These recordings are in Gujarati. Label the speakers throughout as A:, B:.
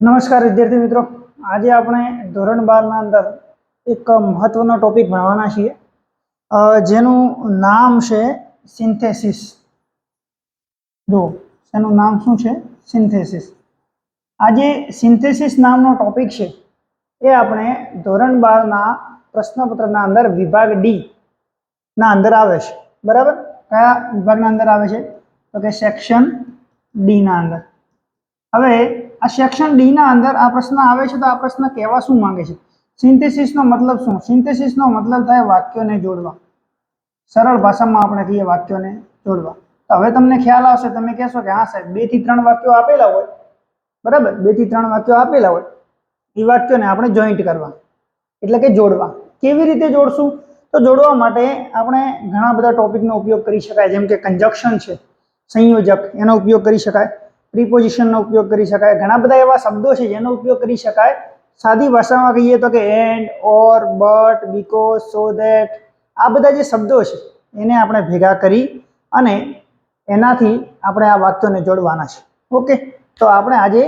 A: નમસ્કાર વિદ્યાર્થી મિત્રો, આજે આપણે ધોરણ 12 ના અંદર એક મહત્વનો ટોપિક ભણવાના છીએ જેનું નામ છે સિન્થેસિસ. જો એનું નામ શું છે? સિન્થેસિસ. આજે સિન્થેસિસ નામનો ટોપિક છે એ આપણે ધોરણ 12 ના પ્રશ્નપત્રના અંદર વિભાગ ડી ના અંદર આવે છે. બરાબર? કયા વિભાગના અંદર આવે છે? તો કે સેક્શન ડી ના અંદર. હવે આ સેક્શન ડી ના અંદર આ પ્રશ્ન આવે છે તો આ પ્રશ્ન કહેવા શું માંગે છે? સિન્થેસિસ નો મતલબ શું? સિન્થેસિસ નો મતલબ થાય વાક્યોને જોડવા. સરળ ભાષામાં આપણે કહીએ વાક્યોને જોડવા. તો હવે તમને ખ્યાલ આવશે, તમે કહેશો કે હા સાહેબ 2 થી 3 વાક્યો આપેલા હોય, બરાબર, 2 થી 3 વાક્યો આપેલા હોય, એ વાક્યોને આપણે જોઈન્ટ કરવા એટલે કે જોડવા. કેવી રીતે જોડશું? તો જોડવા માટે આપણે ઘણા બધા ટોપિકનો ઉપયોગ કરી શકાય, જેમ કે કન્જક્શન છે, સંયોજક, એનો ઉપયોગ કરી શકાય. પ્રિપોઝિશનનો ઉપયોગ કરી શકાય. ઘણા બધા એવા શબ્દો છે જેનો ઉપયોગ કરી શકાય. સાદી ભાષામાં કહીએ તો કે and, or, but, because, so that, આ બધા જે શબ્દો છે એને આપણે ભેગા કરી અને એનાથી આપણે આ વાક્યોને જોડવાના છે. ઓકે, તો આપણે આજે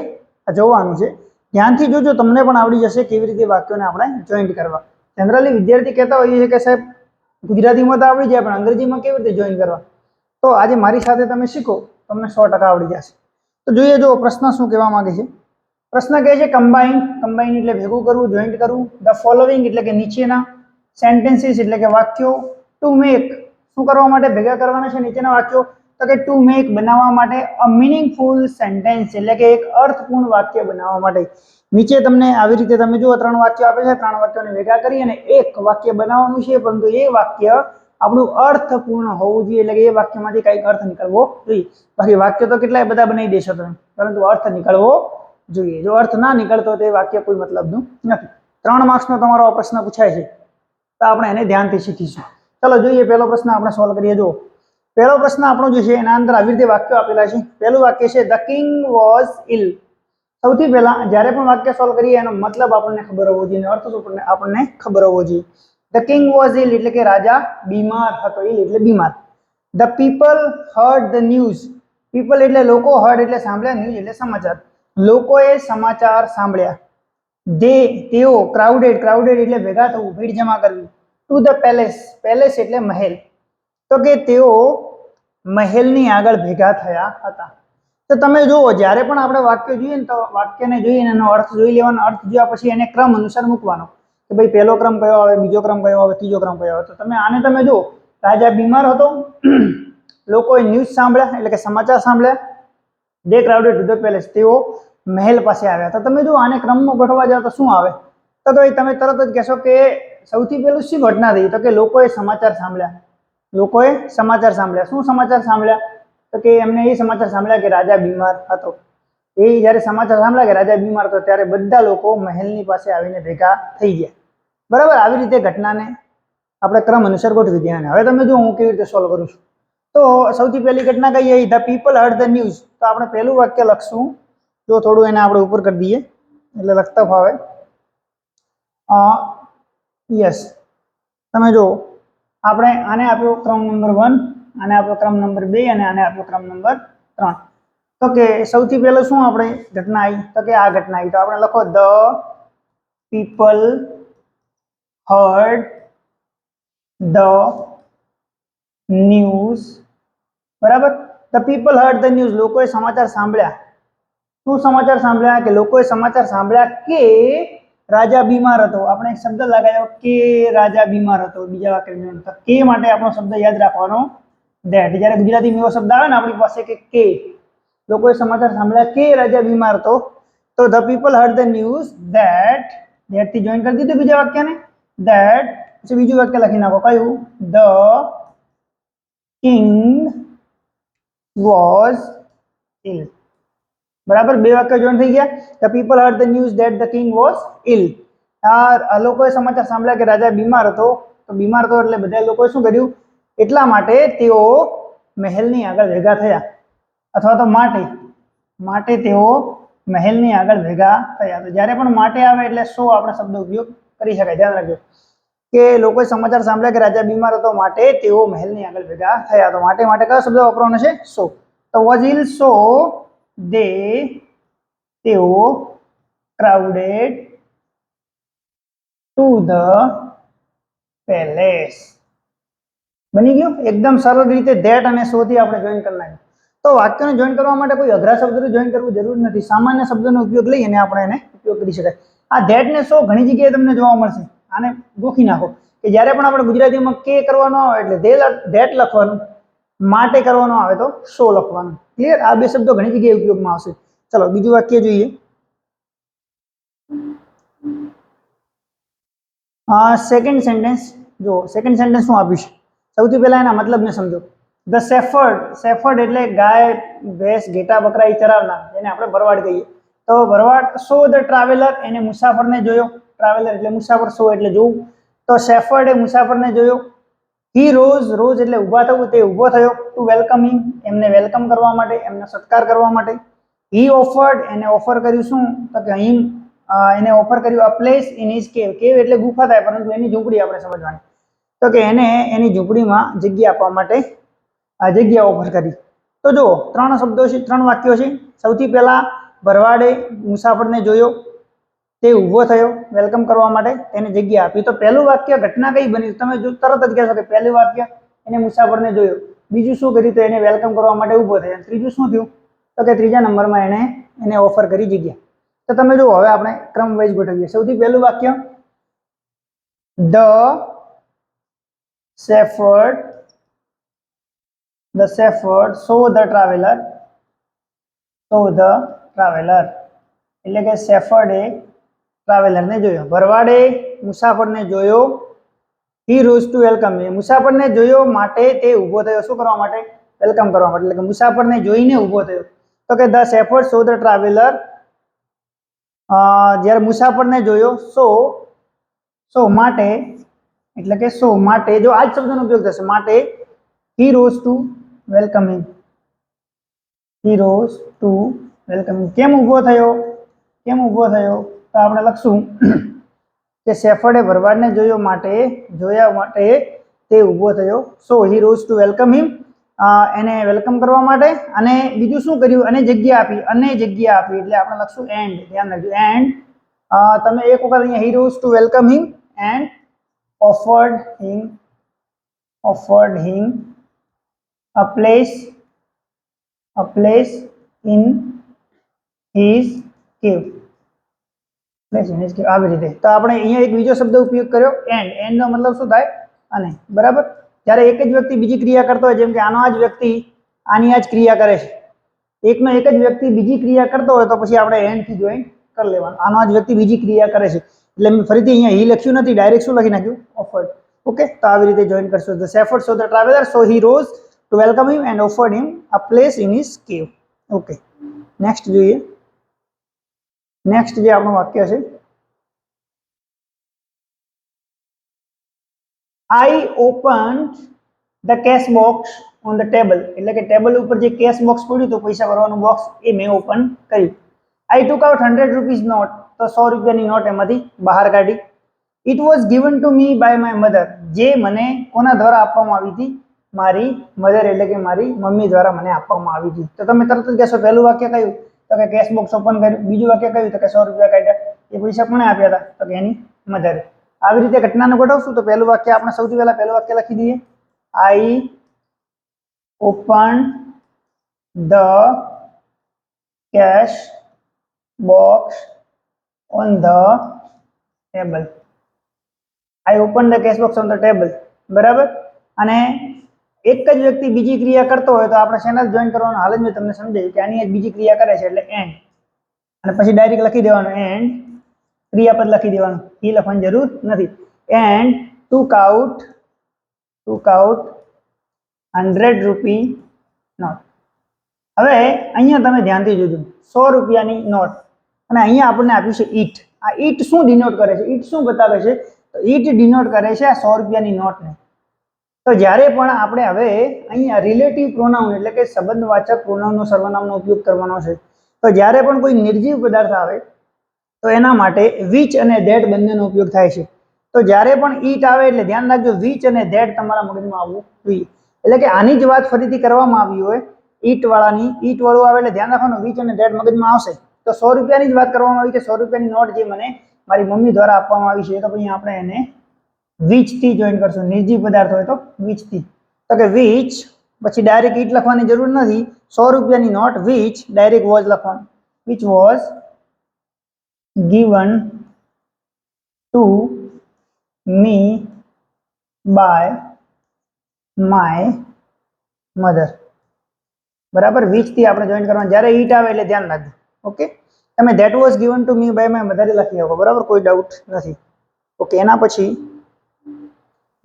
A: જોવાનું છે. ધ્યાનથી જોજો, તમને પણ આવડી જશે કેવી રીતે વાક્યોને આપણે જોઈન્ટ કરવા. જનરલી વિદ્યાર્થી કહેતા હોઈએ છે કે સાહેબ ગુજરાતીમાં તો આવડી જાય પણ અંગ્રેજીમાં કેવી રીતે જોઈન્ટ કરવા? તો આજે મારી સાથે તમે શીખો, તમને 100% આવડી જશે. તો જોઈએ, જો પ્રશ્ન શું કહેવા માંગે છે. પ્રશ્ન કહે છે કમ્બાઇન. કમ્બાઇન એટલે ભેગું કરવું, જોઈન્ટ કરવું. ધ ફોલોવિંગ એટલે કે નીચેના. સેન્ટેન્સીસ એટલે કે વાક્યો. ટુ મેક, શું કરવા માટે ભેગા કરવાના છે નીચેના વાક્યો? તો કે ટુ મેક, બનાવવા માટે. અ મીનિંગફુલ સેન્ટેન્સ એટલે કે એક અર્થપૂર્ણ વાક્ય બનાવવા માટે. નીચે તમને આવી રીતે તમે જુઓ 3 વાક્યો આપે છે, 3 વાક્યોને ભેગા કરી અને એક વાક્ય બનાવવાનું છે, પરંતુ એ વાક્ય આપણું અર્થપૂર્ણ હોવું જોઈએ, એટલે કે એ વાક્યમાંથી કંઈક અર્થ નીકળવો જોઈએ. બાકી વાક્ય તો કેટલાય બધા બનાવી દેશો તમે, પરંતુ અર્થ નીકળવો જોઈએ. જો અર્થ ના નીકળતો તો એ વાક્ય કોઈ મતલબનું નથી. 3 માર્ક્સનો તમારો આ પ્રશ્ન પૂછાય છે તો આપણે એને ધ્યાનથી શીખીશું. ચલો જોઈએ, પહેલો પ્રશ્ન આપણે સોલ્વ કરીએ. જો પહેલો પ્રશ્ન આપણો જે છે એના અંદર આવી રીતે વાક્યો આપેલા છે. પહેલું વાક્ય છે ધ કિંગ વોઝ ઇલ. સૌથી પહેલા જ્યારે પણ વાક્ય સોલ્વ કરીએ એનો મતલબ આપણને ખબર હોવો જોઈએ, અર્થ આપણને ખબર હોવો જોઈએ. ધ કિંગ વોઝ ઇલ એટલે કે રાજા બીમાર હતો. ઇલ એટલે બીમાર. The people heard the news. People એટલે લોકો, હર્ડ એટલે સાંભળ્યા, ન્યૂઝ એટલે સમાચાર. લોકોએ સમાચાર સાંભળ્યા. તેઓ, ક્રાઉડેડ, ક્રાઉડેડ એટલે ભેગા થવું, ભીડ જમા કરવી. ટુ ધ પેલેસ, પેલેસ એટલે મહેલ. તો કે તેઓ મહેલની આગળ ભેગા થયા હતા. તો તમે જુઓ, જ્યારે પણ આપણે વાક્ય જોઈએ ને તો વાક્યને જોઈને એનો અર્થ જોઈ લેવાનો. અર્થ જોયા પછી એને ક્રમ અનુસાર મૂકવાનો કે ભાઈ પહેલો ક્રમ કયો આવે, બીજો ક્રમ કયો આવે, ત્રીજો ક્રમ કયો આવે. તો તમે આને તમે જુઓ, રાજા બીમાર હતો, લોકોએ ન્યૂઝ સાંભળ્યા એટલે કે સમાચાર સાંભળ્યા. દે ક્રાઉડેડ ટુ ધ પેલેસ, તેઓ મહેલ પાસે આવ્યા. તો તમે જુઓ, આને ક્રમમાં ગોઠવા જાવ તો શું આવે? તો તમે તરત જ કહેશો કે સૌથી પહેલું શું ઘટના થઈ? તો કે લોકોએ સમાચાર સાંભળ્યા. લોકોએ સમાચાર સાંભળ્યા. શું સમાચાર સાંભળ્યા? તો કે એમને એ સમાચાર સાંભળ્યા કે રાજા બીમાર હતો. એ જ્યારે સમાચાર સાંભળ્યા કે રાજા બીમાર હતો ત્યારે બધા લોકો મહેલની પાસે આવીને ભેગા થઈ ગયા. બરાબર? આવી રીતે ઘટનાને આપણે ક્રમ અનુસાર ગોઠવી દઈએ. હવે તમે જો હું કેવી રીતે સોલ્વ કરું છું. તો સૌથી પહેલી ઘટના કઈ આવી? The people heard the news. તો આપણે પહેલું વાક્ય લખશું. જો થોડું એને આપણે ઉપર કરી દઈએ એટલે લખતા ફાવે. યસ, તમે જો, આપણે આને આપ્યો ક્રમ નંબર 1, આને આપ્યો ક્રમ નંબર 2 અને આને આપ્યો ક્રમ નંબર 3. તો કે સૌથી પહેલો શું આપણે ઘટના આવી? તો કે આ ઘટના આવી. તો આપણે લખો the people heard the news. બરાબર? The people heard the news, લોકોએ સમાચાર સાંભળ્યા. શું સમાચાર સાંભળ્યા? કે લોકોએ સમાચાર સાંભળ્યા કે રાજા બીમાર હતો. આપણે એક શબ્દ લગાવ્યો કે રાજા બીમાર હતો. બીજા વાક્યની અંદર કે માટે આપણો શબ્દ યાદ રાખવાનો ધેટ. જ્યારે ગુજરાતીમાં એવો શબ્દ આવે ને આપણી પાસે કે લોકોએ સમાચાર સાંભળ્યા કે રાજા બીમાર હતો, તો the people heard the news that, that થી જોઈન કરી દીધું બીજા વાક્યને. ધેટ પછી બીજું વાક્ય લખી નાખો. કયું? The king was ill. બરાબર? 2 વાક્ય જોઈન થઈ ગયા. The people heard the news that the king was ill. આ લોકોએ સમાચાર સાંભળ્યા કે રાજા બીમાર હતો. તો બીમાર હતો એટલે બધા લોકોએ શું કર્યું? એટલા માટે તેઓ મહેલની આગળ ભેગા થયા, અથવા તો માટે તેઓ મહેલની આગળ ભેગા થયા. તો જ્યારે પણ માટે આવે એટલે સો આપણે શબ્દ ઉપયોગ કરી શકાય. ધ્યાન રાખજો કે લોકોએ સમાચાર સાંભળ્યા કે રાજા બીમાર હતો, માટે તેઓ મહેલની આગળ ભેગા થયા. તો માટે કયો શબ્દ વાપરવાનો છે? સો. તો વોઝ ઇલ, સો તેઓ crowded to the palace. બની ગયું એકદમ સરળ રીતે ધેટ અને સો થી આપણે જોઈન કરી નાખ્યું. તો વાક્યને જોઈન કરવા માટે કોઈ અઘરા શબ્દને જોઈન કરવું જરૂર નથી. સામાન્ય શબ્દનો ઉપયોગ લઈ અને આપણે એને ઉપયોગ કરી શકાય. આ ધેટ ને સો ઘણી જગ્યાએ તમને જોવા મળશે. આને ગોખી નાખો કે જ્યારે પણ આપણે ગુજરાતીમાં કે કરવાનો આવે એટલે ધેટ લખવાનું, માટે કરવાનો આવે તો સો લખવાનું. ક્લિયર? આ બે શબ્દો ઘણી જગ્યાએ ઉપયોગમાં આવશે. ચલો બીજું વાક્ય જોઈએ. સેકન્ડ સેન્ટેન્સ જો સેકન્ડ સેન્ટેન્સ શું આપ્યું છે? સૌથી પહેલા એના મતલબને સમજો. ધ શેફર્ડ એટલે ગાય, ભેંસ, ઘેટા, બકરા એ ચરાવનાર, જેને આપણે ભરવાડ કહીએ. તો ભરવાડ સો ધ ટ્રાવેલર, એને મુસાફરને જોયો. ટ્રાવેલર એટલે મુસાફર, સો એટલે જોવું. તો શેફર્ડે મુસાફરને જોયો. હી રોઝ એટલે ઊભા થવું, તે ઊભો થયો. ટુ વેલકમ હિમ, એમને વેલકમ કરવા માટે, એમને સત્કાર કરવા માટે. હી ઓફર્ડ, એને ઓફર કર્યું શું? તો કે હિમ, એને ઓફર કર્યું અ પ્લેસ ઇન હિઝ કેવ. કેવ એટલે ગુફા થાય, પરંતુ એની ઝૂંપડી આપણે સમજવાની. તો કે એને એની ઝૂંપડીમાં જગ્યા આપવા માટે આ જગ્યા ઓફર કરી. તો જો ત્રણ શબ્દો છે, ત્રણ વાક્યો છે. સૌથી પહેલા ભરવાડે મુસાફરને જોયો, તે ઊભો થયો વેલકમ કરવા માટે, તેને જગ્યા આપી. તો પહેલું વાક્ય ઘટના કઈ બની? તમે જો તરત જ કહેશો કે પહેલું વાક્ય એને મુસાફરને જોયો, બીજું શું કર્યું તો એને વેલકમ કરવા માટે ઊભો થયો, ત્રીજું શું થયું તો કે ત્રીજા નંબરમાં એને ઓફર કરી જગ્યા. તો તમે જો હવે આપણે ક્રમ વાઇઝ ગોઠવીએ. સૌથી પહેલું વાક્ય the shepherd saw the traveler, એટલે કે શેફર્ડે ટ્રાવેલરને જોયો. ભરવાડે મુસાફરને જોયો. હી રોઝ ટુ વેલકમ, મુસાફરને જોયો માટે તે ઊભો થયો. શું કરવા માટે? વેલકમ કરવા માટે. એટલે કે મુસાફરને જોઈને ઊભો થયો. તો કે the shepherd saw the traveller, જ્યારે મુસાફરને જોયો, સો માટે, એટલે કે સો માટે, જો આ જ શબ્દનો ઉપયોગ થશે માટે. હી રોઝ ટુ વેલકમ હિમ, કેમ ઊભો થયો? તો આપણે લખશું કે શેફર્ડે ભરવાડને જોયા માટે તે ઊભો થયો. સો હી રોઝ ટુ વેલકમ હિમ, એને વેલકમ કરવા માટે. અને બીજું શું કર્યું? અને જગ્યા આપી. એટલે આપણે લખશું એન્ડ. ધ્યાન રાખજો, એન્ડ. તમે એક વખત અહીંયા he rose to welcome him and offered him a place in his cave. આવી રીતે. તો આપણે અહીંયા એક બીજો શબ્દ ઉપયોગ કર્યો એન્ડ નો મતલબ શું થાય? અને. બરાબર? જ્યારે એક જ વ્યક્તિ બીજી ક્રિયા કરતો હોય, જેમ કે આનો આ જ વ્યક્તિ આની આ જ ક્રિયા કરે છે, એકનો એક જ વ્યક્તિ બીજી ક્રિયા કરતો હોય તો પછી આપણે એન્ડ થી જોઈન કરી લેવાનું. આનો આ જ વ્યક્તિ બીજી ક્રિયા કરે છે એટલે મેં ફરીથી અહીંયા હી લખ્યું નથી, ડાયરેક્ટ શું લખી નાખ્યું? ઓફર્ડ. ઓકે, તો આવી રીતે જોઈન કરશો. The shepherd saw the traveller, so he rose to welcome him and offered him a place in his cave. Okay, next જોઈએ. નેક્સ્ટ જે આપણું વાક્ય છે, I opened the cash box on the table, એટલે કે ટેબલ ઉપર જે કેશ બોક્સ પડ્યું હતું, પૈસા ભરવાનું બોક્સ, એ મેં ઓપન કર્યું. I took out 100 rupees note, તો 100 રૂપિયાની નોટ એમાંથી બહાર કાઢી. It was given to me by my mother, જે મને કોના દ્વારા આપવામાં આવી હતી? મારી મધર, એટલે કે મારી મમ્મી દ્વારા મને આપવામાં આવી હતી. તો તમે તરત જ કહેશો પહેલું વાક્ય કયું? તો કે કેશ બોક્સ ઓપન કર્યું. બીજું વાક્ય કયું? તો કે 100 રૂપિયા કાઢ્યા. એ પૈસા કોને આપ્યા હતા? તો કે એની મધરે. આવી રીતે ઘટનાને ગોઠવશું. તો પહેલું વાક્ય આપણે સૌથી પહેલા પહેલું વાક્ય લખી દઈએ. I open the cash box on the table. I open the cash box on the table. બરાબર? અને એક જ વ્યક્તિ બીજી ક્રિયા કરતો હોય તો આપણે શેના જોઈન કરવાનો? હાલ જ મેં તમને સમજાવ્યું કે આની જ બીજી ક્રિયા કરે છે એટલે એન્ડ. અને પછી ડાયરેક્ટ લખી દેવાનું એન્ડ, ક્રિયાપદ લખી દેવાનું, એ લખવાની જરૂર નથી. એન્ડ ટુક આઉટ 100 રૂપી નોટ. હવે અહીંયા તમે ધ્યાનથી જોજો, 100 રૂપિયાની નોટ અને અહીંયા આપણને આપ્યું છે ઈટ. આ ઈટ શું ડિનોટ કરે છે? ઈટ શું બતાવે છે? તો ઈટ ડિનોટ કરે છે આ 100 રૂપિયાની નોટને. તો જ્યારે પણ આપણે હવે અહીંયા રિલેટિવ પ્રોનાઉન એટલે કે સંબંધવાચક પ્રોનાઉનનો સર્વનામનો ઉપયોગ કરવાનો છે, તો જ્યારે પણ કોઈ નિર્જીવ પદાર્થ આવે તો એના માટે વિચ અને ધેટ બંનેનો ઉપયોગ થાય છે. તો જ્યારે પણ ઈટ આવે એટલે ધ્યાન રાખજો, વિચ અને ધેટ તમારા મગજમાં આવવું જોઈએ. એટલે કે આની જ વાત ફરીથી કરવામાં આવી હોય ઈટ વાળાની, ઈટ વાળું આવે એટલે ધ્યાન રાખવાનું વિચ અને ધેટ મગજમાં આવશે. તો 100 રૂપિયાની જ વાત કરવામાં આવી કે 100 રૂપિયાની નોટ જે મને મારી મમ્મી દ્વારા આપવામાં આવી છે, તો પછી આપણે એને which થી જોઈન કરશું. નિર્જીવ પદાર્થ હોય તો which થી. તો કે which પછી ડાયરેક્ટ it લખવાની જરૂર નથી. 100 રૂપિયાની નોટ which ડાયરેક્ટ was લખવાનું. which was given to me by my mother. બરાબર, which થી આપણે જોઈન કરવાનું. જ્યારે it આવે એટલે ધ્યાન રાખજો. ઓકે, તમે that was given to me by my mother લખી શકો. બરાબર, કોઈ ડાઉટ નથી. ઓકે, એના પછી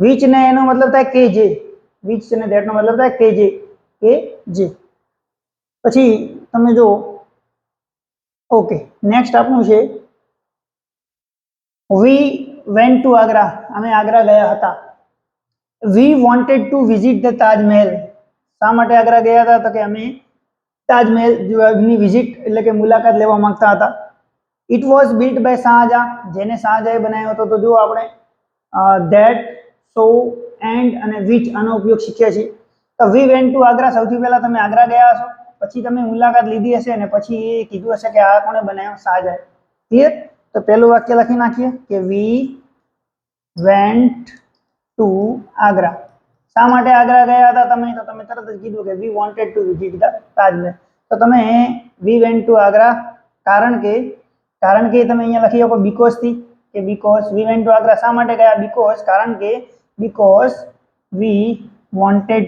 A: which ને એનો મતલબ થાય કે જે, which ને that નો મતલબ થાય કે જે. પછી તમે જો ઓકે, નેક્સ્ટ આપણું છે we went to Agra. અમે આગ્રા ગયા હતા. we wanted to visit the Taj Mahal. શા માટે આગ્રા ગયા હતા? તો કે અમે તાજમહેલ ની વિઝિટ એટલે કે મુલાકાત લેવા માંગતા હતા. it was built by Shahjahan. જેને શાહજહાંએ બનાવ્યો હતો. તો જો આપણે that, so, and અને which આનો ઉપયોગ શીખ્યા છીએ. તો we went to Agra, સૌથી પહેલા તમે આગ્રા ગયા હશો, પછી તમે મુલાકાત લીધી હશે અને પછી એ કીધું હશે કે આ કોણે બનાવ્યો? શાહજહાં. ક્લિયર? તો પહેલું વાક્ય લખી નાખીએ કે we went to Agra. શા માટે આગ્રા ગયા હતા તમે? તો તમે તરત જ કીધું કે we wanted to visit the Taj Mahal. તો તમે we went to Agra કારણ કે તમે અહીંયા લખી શકો because થી કે because we went to Agra. શા માટે ગયા? because કારણ કે because we wanted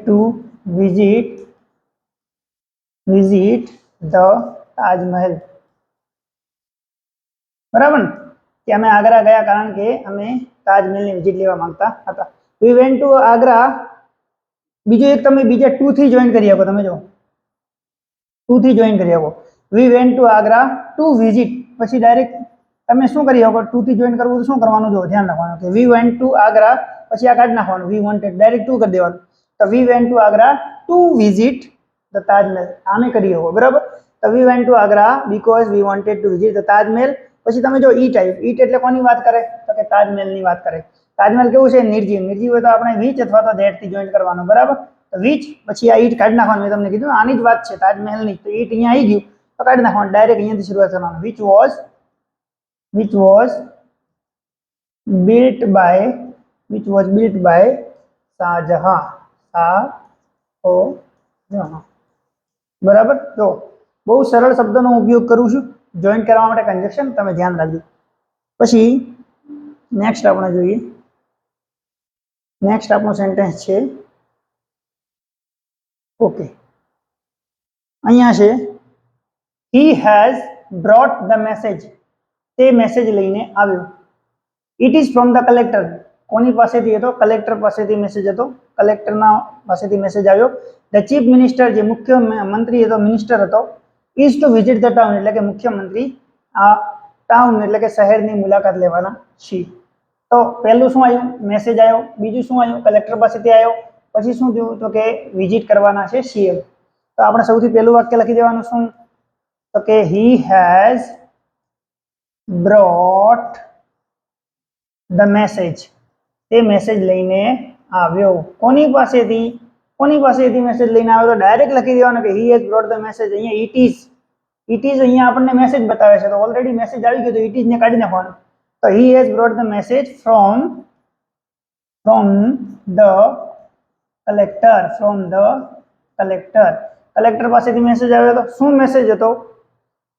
A: to visit the Taj Mahal. બરાબર ને? કે અમે આગ્રા ગયા કારણ કે અમે તાજમહેલની વિઝિટ લેવા માંગતા હતા. we went to Agra. બીજો એક તમે બીજા 2 થી જોઈન કરી શકો. તમે જો 2 થી જોઈન કરી શકો. we went to Agra to visit. પછી ડાયરેક્ટ તમે શું કરી શકો? 2 થી જોઈન કરવું તો શું કરવાનું? જો ધ્યાન રાખવાનું કે we went to Agra પછી આ કાઢી નાખવાનું. we wanted ડાયરેક્ટ 2 કરી દેવાનું. તો we went to Agra to visit the Taj Mahal. આમે કરી શકો. બરાબર? તો we went to Agra because we wanted to visit the Taj Mahal. પછી તમે જો ઈટ આવ્યું. ઈટ એટલે કોની વાત કરે? તો કે તાજમહેલની વાત કરે. તાજમહેલ કેવું છે? નિર્જીવ. નિર્જીવ હોય તો આપણે which અથવા તો that થી જોઈન કરવાનું. બરાબર? તો which પછી આ ઈટ કાઢી નાખવાનું. મેં તમને કીધું આની જ વાત છે, તાજમહેલની. તો ઈટ અહીંયા આવી ગયું તો કાઢી નાખવાનું. ડાયરેક્ટ અહીંયાથી શરૂઆત કરવાનું. which was built by Shahjahan. બરાબર? જો બહુ સરળ શબ્દનો ઉપયોગ કરું છું જોઈન કરવા માટે. કન્જક્શન તમે ધ્યાન રાખજો. પછી નેક્સ્ટ આપણે જોઈએ. નેક્સ્ટ આપણો સેન્ટેન્સ છે ઓકે, અહીંયા છે he has brought the message. તે મેસેજ લઈને આવ્યો. it is from the collector. કોની પાસેથી હતો? કલેક્ટર પાસેથી મેસેજ હતો. કલેક્ટરના પાસેથી મેસેજ આવ્યો. the chief minister, જે મુખ્ય મંત્રી હતો, મિનિસ્ટર હતો, is to visit the town. એટલે કે મુખ્યમંત્રી આ ટાઉન એટલે કે શહેરની મુલાકાત લેવાના છે. તો પહેલું શું આવ્યું? મેસેજ આવ્યો. બીજું શું આવ્યું? કલેક્ટર પાસેથી આવ્યો. પછી શું થયું? તો કે વિઝિટ કરવાના છે સીએમ. તો આપણે સૌથી પહેલું વાક્ય લખી દેવાનું. શું? તો કે he has brought the message. તે મેસેજ લઈને આવ્યો. કોની પાસેથી મેસેજ લઈને આવ્યો? તો ડાયરેક્ટ લખી દેવાનું કે he has brought the message. અહીંયા it is અહીંયા આપણને મેસેજ બતાવે છે, તો ઓલરેડી મેસેજ આવી ગયો તો it is ને કાઢી નાખવાનું. તો he has brought the message from the collector. Collector પાસેથી મેસેજ આવ્યો હતો. શું મેસેજ હતો?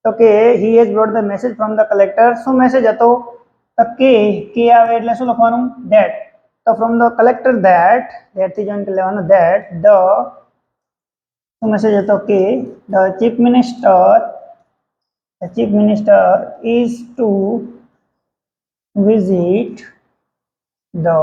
A: તો કે he has brought the message from the collector. શું મેસેજ હતો? તો કે આવે એટલે શું લખવાનું? that. તો from the collector that થી જોઈન કરી લેવાનું. that the શું મેસેજ હતો? કે the chief minister is to visit the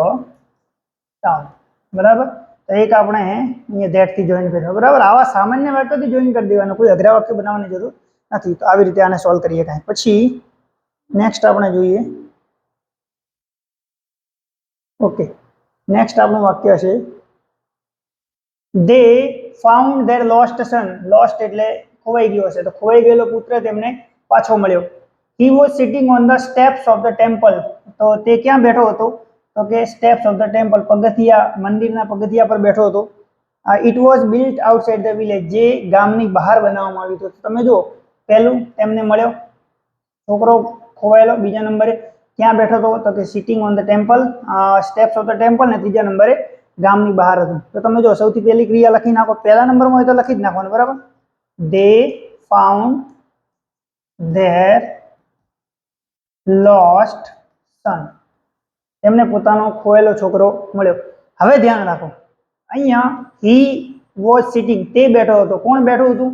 A: town. બરાબર? તો એક આપણે અહીંયા that થી જોઈન કર્યો. બરાબર? આવા સામાન્ય વાક્યથી જોઈન કરી દેવાનું. કોઈ અઘરા વાક્ય બનાવવાની જરૂર નથી. તો આવી રીતે આને સોલ્વ કરીએ કાંઈ. પછી નેક્સ્ટ આપણે જોઈએ ઓકે, નેક્સ્ટ આપણું વાક્ય છે they found their lost son. lost એટલે ખોવાઈ ગયો હશે. તો ખોવાઈ ગયેલો પુત્ર તેમને પાછો મળ્યો. he was sitting on the steps of the temple. તો તે ક્યાં બેઠો હતો? તો કે steps of the temple, પગથિયા, મંદિરના પગથિયા પર બેઠો હતો. It was built outside the village, જે ગામની બહાર બનાવવામાં આવ્યું હતું. તમે જુઓ, પહેલું તેમને મળ્યો છોકરો ખોવાયેલો, બીજા નંબરે ક્યાં બેઠો હતો તો કે sitting on the temple steps of the temple, ને ત્રીજા નંબરે ગામની બહાર હતું. તો તમે જો સૌથી પહેલી ક્રિયા લખી નાખો, પહેલા નંબરમાં હોય તો લખી જ નાખવાનું, બરાબર. દે ફાઉન્ડ ધેર લોસ્ટ સન, તેમને પોતાનો ખોયેલો છોકરો મળ્યો. હવે ધ્યાન રાખો, અહીંયા હી વોઝ સિટિંગ, તે બેઠો હતો. કોણ બેઠું હતું?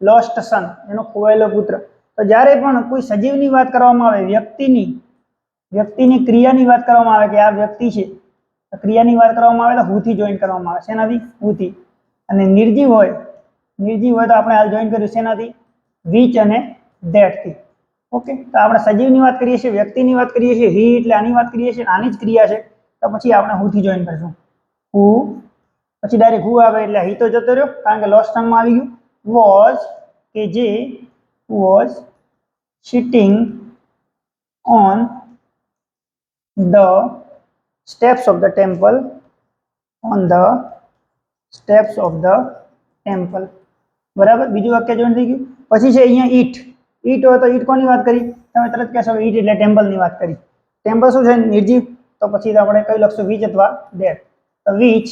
A: લોસ્ટ સન, એનો ખોવાયેલો પુત્ર. તો જ્યારે પણ કોઈ સજીવની વાત કરવામાં આવે, વ્યક્તિની ક્રિયાની વાત કરવામાં આવે કે આ વ્યક્તિ છે, ક્રિયાની વાત કરવામાં આવે તો હુ થી જોઈન કરવામાં આવે. શેનાથી? હુ થી. અને નિર્જીવ હોય તો આપણે હાલ જોઈન કર્યું શેનાથી? વિચ અને ધેટ થી. ઓકે, તો આપણે સજીવની વાત કરીએ છીએ, વ્યક્તિની વાત કરીએ છીએ, હી એટલે આની વાત કરીએ છીએ, આની જ ક્રિયા છે, તો પછી આપણે હુ થી જોઈન કરશું. હુ, પછી ડાયરેક્ટ હુ આવે એટલે હી તો જતો રહ્યો, કારણ કે લોસ્ટ સનમાં આવી ગયું. વોઝ, કે જે was sitting on the steps of the temple, on the steps of the temple. બરાબર, બીજું વાક્ય જોઈન થઈ ગયું. પછી છે અહીંયા ઈટ. ઈટ હોય તો ઈટ કોની વાત કરી? તમે તરત કહેશો ઈટ એટલે ટેમ્પલની વાત કરી. ટેમ્પલ શું છે? નિર્જીવ. તો પછી આપણે કઈ લખશું? વિચ અથવા ધેટ. તો વિચ,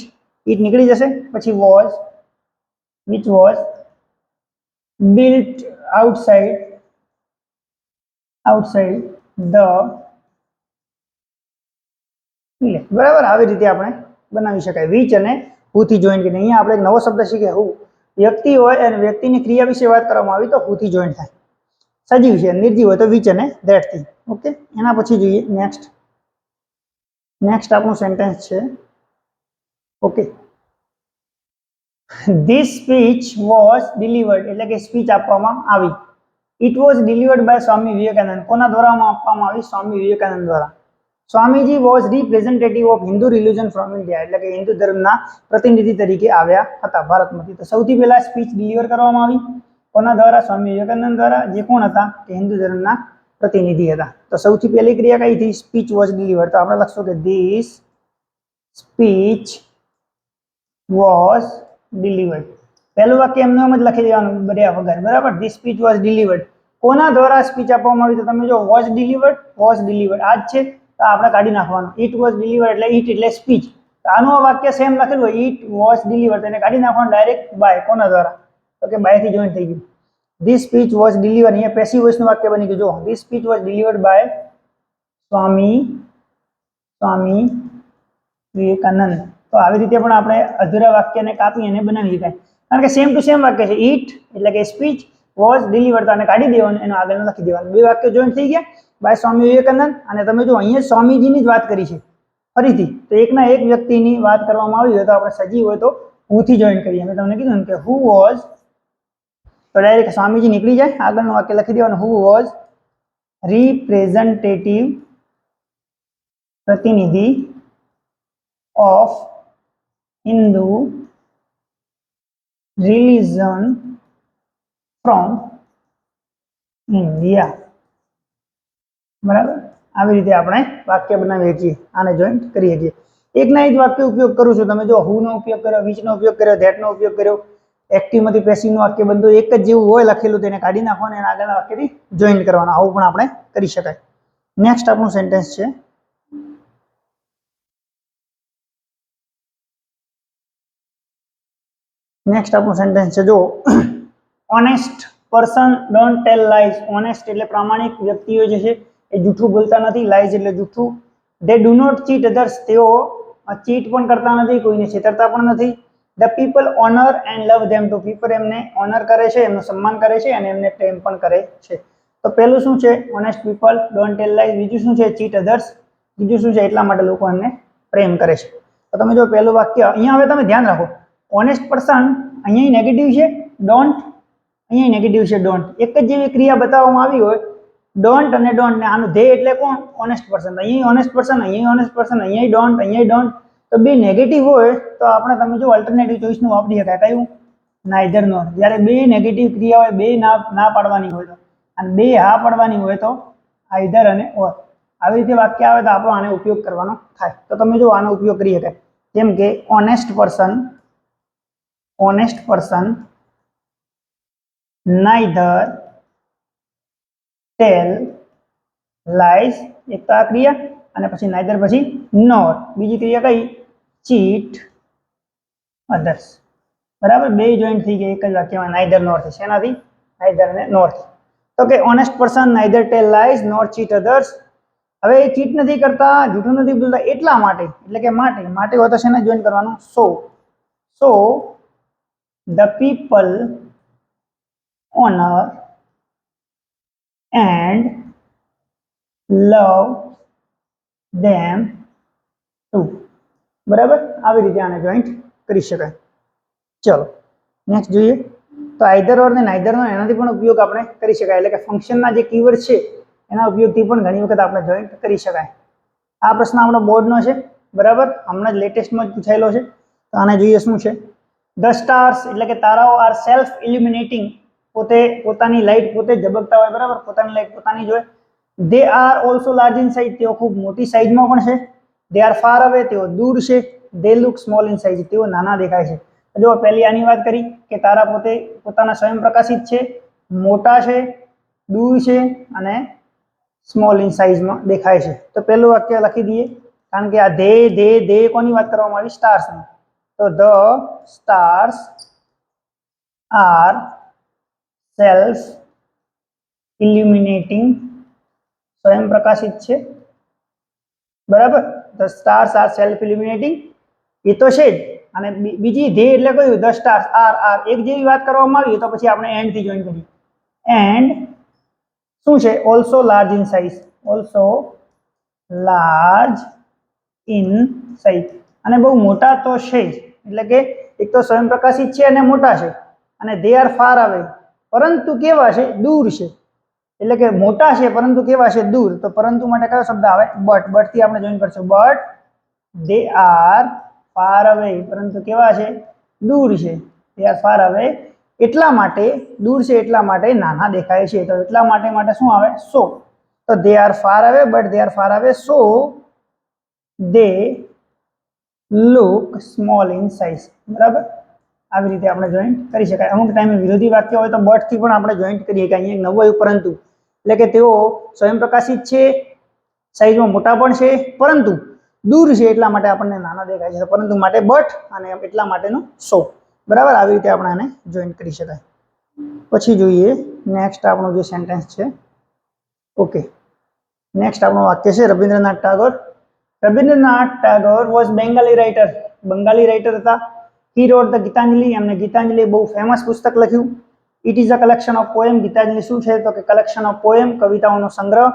A: ઈટ નીકળી જશે. પછી was, which was built outside the, બરાબર. આવી રીતે આપણે બનાવી શકાય, વિચ અને હુ થી જોઈન કરીને. અહીંયા આપણે એક નવો શબ્દ શીખ્યા, હુ. વ્યક્તિ હોય અને વ્યક્તિની ક્રિયા વિશે વાત કરવામાં આવી તો હુ થી જોઈન થાય. સજીવ છે, નિર્જીવ હોય તો વિચ અને ધેટ થી. ઓકે, એના પછી જોઈએ નેક્સ્ટ આપણું સેન્ટેન્સ છે. Okay, this speech was delivered, એટલે કે સ્પીચ આપવામાં આવી. It was delivered by Swami Vivekananda. કોના દ્વારા આપવામાં આવી? સ્વામી વિવેકાનંદ દ્વારા. Swamiji was representative of Hindu religion from India, એટલે કે હિન્દુ ધર્મના પ્રતિનિધિ તરીકે આવ્યા હતા ભારતમાંથી. તો સૌથી પહેલા સ્પીચ ડિલિવર કરવામાં આવી કોના દ્વારા? સ્વામી વિવેકાનંદ દ્વારા, જે કોણ હતા? કે હિન્દુ ધર્મના પ્રતિનિધિ હતા. તો સૌથી પહેલી ક્રિયા કઈ હતી? Speech was delivered. તો આપણે લખશું કે ધીસ સ્પીચ વોઝ ડિલિવર્ડ. પહેલું વાક્ય એમને એમ જ લખી દેવાનું બર્યા વગર, બરાબર. This speech was delivered. કોના દ્વારા સ્પીચ આપવામાં આવી? તો તમે જો વોઝ ડિલિવર્ડ આ જ છે, તો આપણે કાઢી નાખવાનું. ઇટ વોઝ ડિલિવર્ડ એટલે ઇટ એટલે સ્પીચ. તો આનું વાક્ય સેમ લખેલું હોય, ઇટ વોઝ ડિલિવર્ડ, એને કાઢી નાખવાનું ડાયરેક્ટ બાય. કોના દ્વારા? તો કે બાય થી જોઈન થઈ ગયું. ધીસ સ્પીચ વોઝ ડિલિવર્ડ, અહીંયા પેસિવ વોઇસનું વાક્ય બની ગયું. જો this speech was delivered by Swami Vivekananda. તો આવી રીતે પણ આપણે અધૂરા વાક્યને કાપી અને બનાવી શકાય, કારણ કે સેમ ટુ સેમ વાક્ય છે. ઇટ એટલે કે સ્પીચ, વોઝ ડિલિવર્ડ તો આને કાઢી દેવાનું, એનો આગળ લખી દેવાનું. બે વાક્ય જોઈન્ટ થઈ ગયા બાય સ્વામી વિવેકાનંદ. અને તમે જો અહીંયા સ્વામીજીની જ વાત કરી છે ફરીથી, તો એકના એક વ્યક્તિની વાત કરવામાં આવી હોય તો આપણે સજીવ હોય તો હુ થી જોઈન કરીએ. મેં તમને કીધું ને કે હુ વોઝ, તો ડાયરેક્ટ સ્વામીજી નીકળી જાય, આગળનું વાક્ય લખી દેવાનું. હુ વોઝ રિપ્રેઝેન્ટેટિવ, પ્રતિનિધિ of Hindu religion from India. બરાબર, આવી રીતે આપણે વાક્ય બનાવીએ છીએ, આને જોઈન્ટ કરીએ છીએ. એકના એક વાક્ય ઉપયોગ કરું છું. તમે જો હુ નો ઉપયોગ કર્યો, વિચ નો ઉપયોગ કર્યો, ધેટ નો ઉપયોગ કર્યો. એક્ટિવ માંથી પેસિવ નું વાક્ય બધું એક જ જેવું હોય લખેલું, તેને કાઢી નાખવાનું અને આગળના વાક્યથી જોઈન્ટ કરવાનું. આવું પણ આપણે કરી શકાય. નેક્સ્ટ આપણું સેન્ટેન્સ છે. જો honest person don't tell lies. Honest એટલે પ્રામાણિક વ્યક્તિઓ જે છે એ જૂઠું બોલતા નથી. લાઈઝ એટલે જૂઠું. They do not cheat others, તેઓ ચીટ પણ કરતા નથી, કોઈને છેતરતા પણ નથી. The people honour and love them too. People એમને ઓનર કરે છે, એમનું સન્માન કરે છે અને એમને પ્રેમ પણ કરે છે. તો પહેલું શું છે? Honest people don't tell lies. બીજું શું છે? Cheat others. બીજું શું છે? એટલા માટે લોકો એમને પ્રેમ કરે છે. તો તમે જો પહેલું વાક્ય અહીંયા, હવે તમે ધ્યાન રાખો, ઓનેસ્ટ પર્સન અહીંયા નેગેટિવ છે, ડોન્ટ અહીંયા નેગેટિવ છે, ડોન્ટ. એક જ જેવી ક્રિયા બતાવવામાં આવી હોય, ડોન્ટ અને ડોન્ટ, ને આનું ધે એટલે કોણ? Honest person. અહીંયા ઓનેસ્ટ પર્સન, અહીંયા ઓનેસ્ટ પર્સન, અહીંયા ડોન્ટ, અહીંયા ડોન્ટ. તો બે નેગેટિવ હોય તો આપણે તમે જો અલ્ટરનેટિવ ચોઇસનું વાપરી શકાય. કયું? નાઇધર નોર. જ્યારે બે નેગેટિવ ક્રિયા હોય, બે ના પાડવાની હોય તો, અને બે હા પાડવાની હોય તો આઈધર અને ઓર. આવી રીતે વાક્ય આવે તો આપણો આને ઉપયોગ કરવાનો થાય. તો તમે જો આનો ઉપયોગ કરી શકાય, જેમ કે honest person honest person neither tell lies, એક તો આ ક્રિયા, અને પછી નાઈધર પછી નોર, બીજી ક્રિયા કઈ? Cheat others. બરાબર, બે જોઈન્ટ થઈ ગયા એક જ વાક્યમાં નાઈધર નોર થી. શેનાથી? નાઈધર અને નોર થી. તો કે honest person neither tell lies નોર cheat others. હવે એ ચીટ નથી કરતા, જૂઠું નથી બોલતા, એટલા માટે, એટલે કે માટે હોય તો શેને જોઈન કરવાનું? સો the people honor and love them too. બરાબર, આવી રીતે આને જોઈન્ટ કરી શકાય. ચલો નેક્સ્ટ જોઈએ. તો આઈધર ઓર ને નાઈધર નો એનાથી પણ ઉપયોગ આપણે કરી શકાય, એટલે કે ફંક્શનના જે કીવર્ડ છે એના ઉપયોગથી પણ ઘણી વખત આપણે જોઈન્ટ કરી શકાય. આ પ્રશ્ન આપણો બોર્ડનો છે. બરાબર, હમણાં જ લેટેસ્ટમાં જ પૂછાયેલો છે. તો આને જોઈએ શું છે. ધ સ્ટાર્સ એટલે કે તારાઓ આર સેલ્ફ ઇલ્યુમિનેટિંગ, પોતાની લાઇટ પોતે ઝબકતા હોય. બરાબર, પોતાની લાઇટ પોતાની જ હોય. They are also large in size, તેઓ ખૂબ મોટી સાઇઝમાં પણ છે. દે આર ફાર અવે, તેઓ દૂર છે. દે લુક સ્મોલ ઇન સાઇઝ, તેઓ નાના દેખાય છે. જો પહેલી આની વાત કરી કે તારા પોતાના સ્વયં પ્રકાશિત છે, મોટા છે, દૂર છે અને સ્મોલ ઇન સાઇઝમાં દેખાય છે. તો પહેલું વાક્ય લખી દઈએ, કારણ કે આ દે કોની વાત કરવામાં આવી? સ્ટાર્સની. તો ધ સ્ટાર્સ આર સેલ્ફ ઇલ્યુમિનેટિંગ, સ્વયં પ્રકાશિત છે. બરાબર, ધ સ્ટાર્સ આર સેલ્ફ ઇલ્યુમિનેટિંગ, એ તો છે જ. અને બીજી ધે એટલે કયું? ધ સ્ટાર્સ આર એક જેવી વાત કરવામાં આવી તો પછી આપણે એન્ડ થી જોઈન કરીએ. એન્ડ શું છે? Also large in size, also large in size, અને બહુ મોટા તો છે જ. એટલે કે એક તો સ્વયં પ્રકાશિત છે અને મોટા છે. અને દે આર ફાર અવે, પરંતુ કેવા છે? દૂર છે. એટલે કે મોટા છે પરંતુ કેવા છે? દૂર. તો પરંતુ માટે કયો શબ્દ આવે? બટ થી આપણે જોઈન કરશું. But they are far away, પરંતુ કેવા છે? દૂર છે. દે આર ફાર અવે, એટલા માટે દૂર છે, એટલા માટે નાના દેખાય છે. તો એટલા માટે શું આવે? સો. તો they are far away, but they are far away, so they look small in size. બરાબર, આવી રીતે આપણે જોઈન્ટ કરી શકાય. અમુક ટાઈમે વિરોધી વાક્ય હોય તો બટ થી પણ આપણે જોઈન્ટ કરીએ કે અહીંયા નવું આવ્યું પરંતુ, એટલે કે તેઓ સ્વયં પ્રકાશિત છે, સાઈઝમાં મોટા પણ છે, પરંતુ દૂર છે એટલા માટે આપણને નાના દેખાય છે. પરંતુ માટે બટ અને એટલા માટેનું સો. બરાબર, આવી રીતે આપણે આને જોઈન્ટ કરી શકાય. પછી જોઈએ નેક્સ્ટ આપણું જે સેન્ટેન્સ છે. ઓકે, નેક્સ્ટ આપણું વાક્ય છે Rabindranath Tagore. Rabindranath Tagore was Bengali writer, Bengali writer હતા. હી રોટ ધ ગીતાંજલિ, એમને ગીતાંજલિ બહુ ફેમસ પુસ્તક લખ્યું. It is a collection of poem, Gitanjali શું છે? તો કે કલેક્શન ઓફ પોએમ, કવિતાઓનો સંગ્રહ.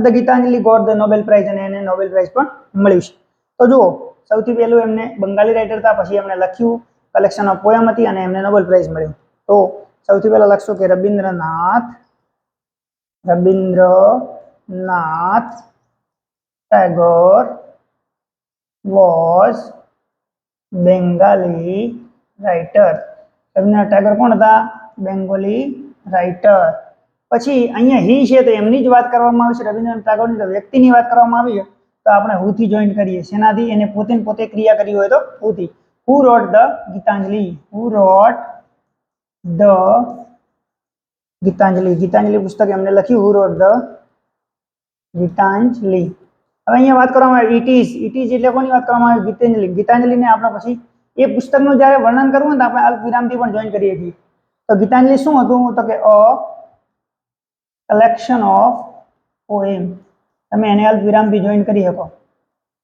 A: The Gitanjali got the Nobel prize, અને એને નોબેલ પ્રાઇઝ પણ મળ્યું છે. તો જુઓ, સૌથી પહેલું એમને બંગાળી રાઇટર હતા, પછી એમને લખ્યું, કલેક્શન ઓફ પોએમ હતી અને એમને નોબેલ પ્રાઇઝ મળ્યું. તો સૌથી પહેલા લખશો કે Rabindranath Tagore was Bengali writer. Rabindranath Tagore કોણ હતા? Bengali writer. પછી અહીંયા હી છે તો એમની જ વાત કરવામાં આવી છે. રવિન્દ્રનાથ ટાગોરની તો વ્યક્તિની વાત કરવામાં આવી છે, તો આપણે હુ થી જોઈન કરીએ. શેનાથી? એને પોતે ક્રિયા કરી હોય તો હુ થી. Who wrote the Gitanjali, who wrote the Gitanjali, Gitanjali પુસ્તક એમને લખ્યું. Who wrote the Gitanjali. હવે અહીંયા વાત કરવામાં આવી ઇટ ઇઝ એટલે કોની વાત કરવામાં આવી? ગીતાંજલિ. ગીતાંજલિને આપણે પછી એ પુસ્તકનું જ્યારે વર્ણન કરવું હોય તો આપણે અલ્પ વિરામથી પણ જોઈન કરીએ છીએ. તો ગીતાંજલિ શું હતું? તો કે અ કલેક્શન ઓફ પોએમ. તમે એને અલ્પ વિરામથી જોઈન કરી શકો.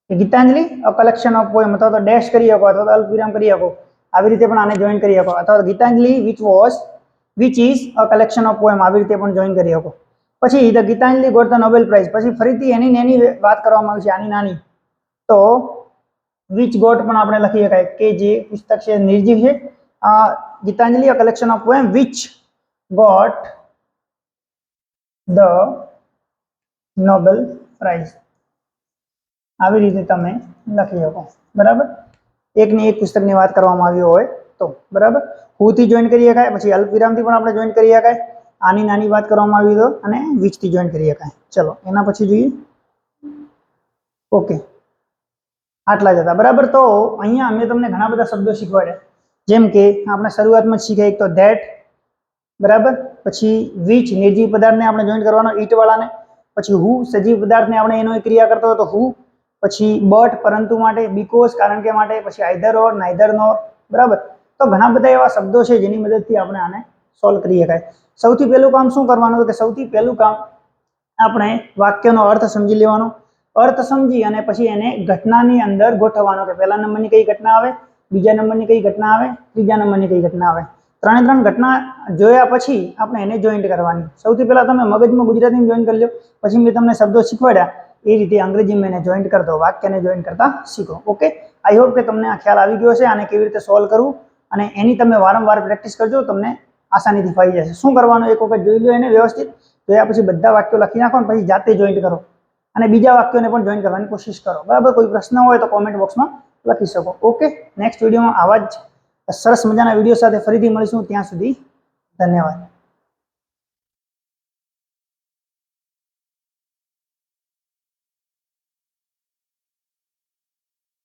A: Gitanjali a collection of poem, અથવા તો ડેશ કરી શકો, અથવા તો અલ્પ વિરામ કરી શકો. આવી રીતે પણ આને જોઈન કરી શકો. અથવા તો Gitanjali which is a collection of poem, આવી રીતે પણ જોઈન કરી શકો. પછી the Gitanjali got the Nobel prize, પછી ફરીથી એની વાત કરવામાં આવી છે, આની નાની. તો વિચ ગોટ પણ આપણે લખી શકાય કે જે પુસ્તક છે નિર્જીવ છે. Gitanjali a collection of poem which got the Nobel Prize. આવી રીતે તમે લખી શકો. બરાબર, એકની એક પુસ્તકની વાત કરવામાં આવી હોય તો. બરાબર, હુ થી જોઈન કરી શકાય, પછી અલ્પ વિરામથી પણ આપણે જોઈન કરી શકાય, આની નાની વાત કરવામાં આવી તો, અને વિચ થી જોઈન કરી શકાય. ચલો એના પછી જોઈએ. ઓકે, આટલા જ હતા. બરાબર, તો અહીંયા અમે તમને ઘણા બધા શબ્દો શીખવાડ્યા. જેમ કે આપણે શરૂઆતમાં જ શીખ્યા એક તો ધેટ, બરાબર, પછી વિચ નિર્જીવ પદાર્થને આપણે જોઈન્ટ કરવાનો ઈટ વાળાને, પછી હુ સજીવ પદાર્થને આપણે એનો ક્રિયા કરતો હોય તો હુ, પછી બટ પરંતુ માટે, બીકોઝ કારણ કે માટે, પછી આઈધર ઓર, નાઈધર નોર, બરાબર. તો ઘણા બધા એવા શબ્દો છે જેની મદદથી આપણે આને સોલ્વ કરી શકાય. સૌથી પહેલું કામ શું કરવાનું કે સૌથી પહેલું કામ આપણે વાક્યનો અર્થ સમજી લેવાનો, અર્થ સમજી અને પછી એને ઘટનાની અંદર ગોઠવવાનો કે પહેલા નંબરની કઈ ઘટના આવે, બીજા નંબરની કઈ ઘટના આવે, ત્રીજા નંબરની કઈ ઘટના આવે. ત્રણ ઘટના જોયા પછી આપણે એને જોઈન્ટ કરવાની. સૌથી પહેલા તમે મગજમાં ગુજરાતીમાં જોઈન્ટ કરી લો, પછી મેં તમને શબ્દો શીખવાડ્યા એ રીતે અંગ્રેજીમાં એને જોઈન્ટ કરી દો, વાક્યને જોઈન્ટ કરતા શીખો. ઓકે, આઈ હોપ કે તમને આ ખ્યાલ આવી ગયો છે આને કેવી રીતે સોલ્વ કરવું, અને એની તમે વારંવાર પ્રેક્ટિસ કરજો, તમને આસાનીથી ફાવી જશે. શું કરવાનું એક વખત જોઈ લો એને વ્યવસ્થિત, જોયા પછી બધા વાક્યો લખી નાખો અને પછી જાતે જોઈન્ટ કરો અને બીજા વાક્યોને પણ જોઈન્ટ કરવાની કોશિશ કરો. બરાબર, કોઈ પ્રશ્ન હોય તો કોમેન્ટ બોક્સમાં લખી શકો. ઓકે, નેક્સ્ટ વિડીયોમાં આવા જ સરસ મજાના વિડીયો સાથે ફરીથી મળીશું. ત્યાં સુધી ધન્યવાદ.